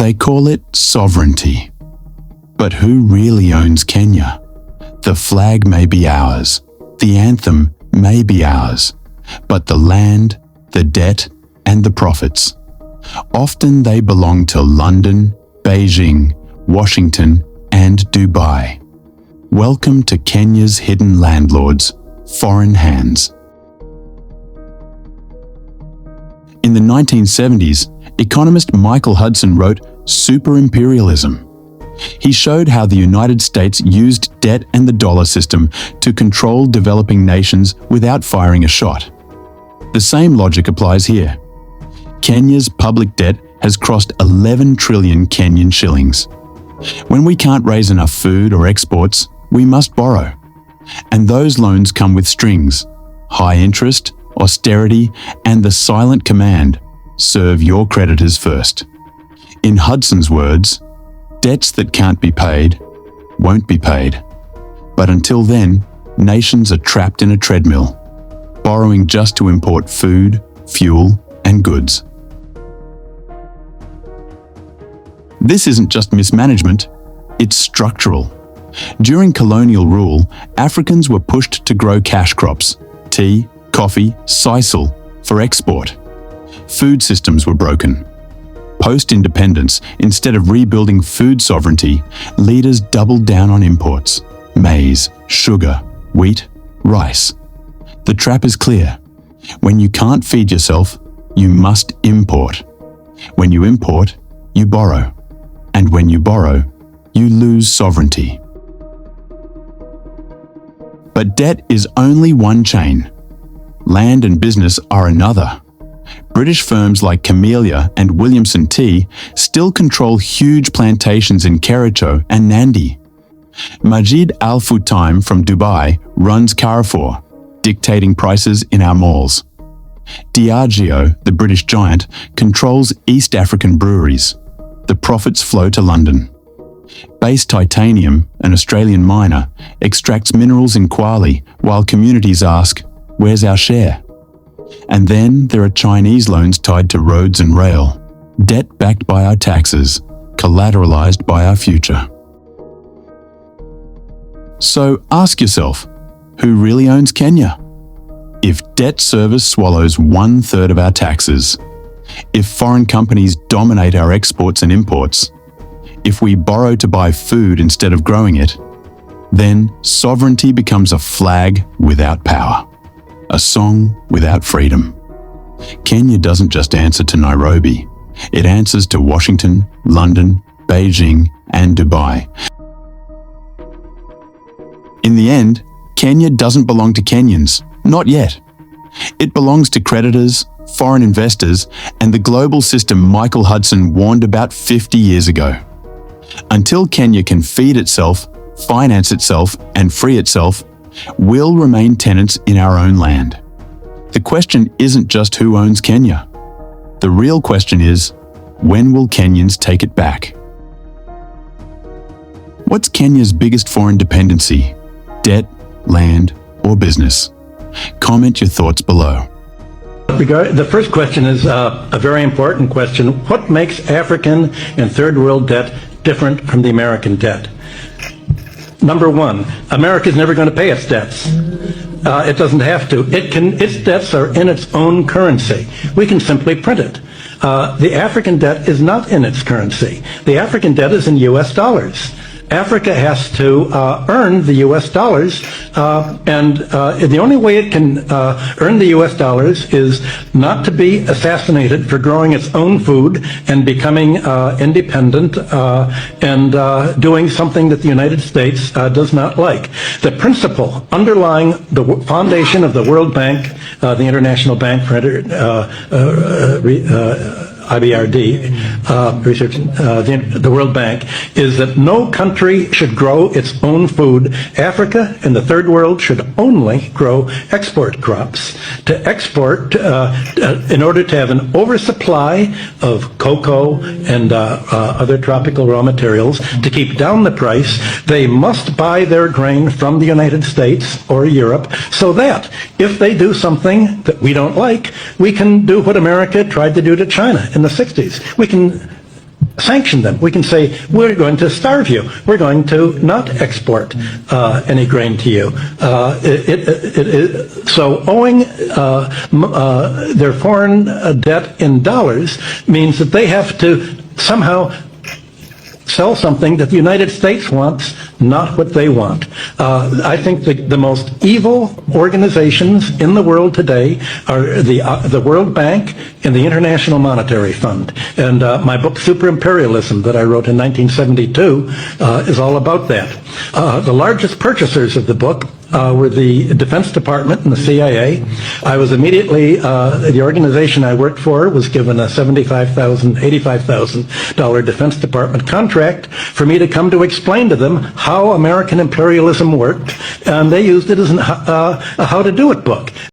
They call it sovereignty. But who really owns Kenya? The flag may be ours, the anthem may be ours, but the land, the debt, and the profits, often they belong to London, Beijing, Washington, and Dubai. Welcome to Kenya's hidden landlords, foreign hands. In the 1970s, economist Michael Hudson wrote Super Imperialism. He showed how the United States used debt and the dollar system to control developing nations without firing a shot. The same logic applies here. Kenya's public debt has crossed 11 trillion Kenyan shillings. When we can't raise enough food or exports, we must borrow. And those loans come with strings: high interest, austerity, and the silent command, serve your creditors first. In Hudson's words, debts that can't be paid won't be paid. But until then, nations are trapped in a treadmill, borrowing just to import food, fuel, and goods. This isn't just mismanagement, it's structural. During colonial rule, Africans were pushed to grow cash crops, tea, coffee, sisal, for export. Food systems were broken. Post-independence, instead of rebuilding food sovereignty, leaders doubled down on imports: maize, sugar, wheat, rice. The trap is clear. When you can't feed yourself, you must import. When you import, you borrow. And when you borrow, you lose sovereignty. But debt is only one chain. Land and business are another. British firms like Camellia and Williamson Tea still control huge plantations in Kericho and Nandi. Majid Al Futtaim from Dubai runs Carrefour, dictating prices in our malls. Diageo, the British giant, controls East African breweries. The profits flow to London. Base Titanium, an Australian miner, extracts minerals in Kwale while communities ask, "Where's our share?" And then there are Chinese loans tied to roads and rail, debt backed by our taxes, collateralized by our future. So ask yourself, who really owns Kenya? If debt service swallows 1/3 of our taxes, if foreign companies dominate our exports and imports, if we borrow to buy food instead of growing it, then sovereignty becomes a flag without power, a song without freedom. Kenya doesn't just answer to Nairobi, it answers to Washington, London, Beijing, and Dubai. In the end, Kenya doesn't belong to Kenyans, not yet. It belongs to creditors, foreign investors, and the global system Michael Hudson warned about 50 years ago. Until Kenya can feed itself, finance itself, and free itself, we'll remain tenants in our own land. The question isn't just who owns Kenya. The real question is, when will Kenyans take it back? What's Kenya's biggest foreign dependency? Debt, land, or business? Comment your thoughts below. The first question is a very important question. What makes African and third world debt different from the American debt? Number one, America is never going to pay its debts. It doesn't have to. Its debts are in its own currency. We can simply print it. The African debt is not in its currency. The African debt is in US dollars. Africa has to earn the US dollars, and the only way it can earn the US dollars is not to be assassinated for growing its own food and becoming independent and doing something that the United States does not like. The principle underlying the foundation of the World Bank, the International Bank for IBRD, research, the World Bank, is that no country should grow its own food. Africa and the third world should only grow export crops. To export, in order to have an oversupply of cocoa and other tropical raw materials, to keep down the price, they must buy their grain from the United States or Europe, so that if they do something that we don't like, we can do what America tried to do to China in the 60s. We can sanction them. We can say, we're going to starve you. We're going to not export any grain to you. So owing their foreign debt in dollars means that they have to somehow sell something that the United States wants, not what they want. I think the most evil organizations in the world today are the World Bank and the International Monetary Fund. And my book, Super Imperialism, that I wrote in 1972, is all about that. The largest purchasers of the book were the Defense Department and the CIA. I was immediately, the organization I worked for was given a $75,000, $85,000 Defense Department contract for me to come to explain to them how American imperialism worked, and they used it as a how to do it book.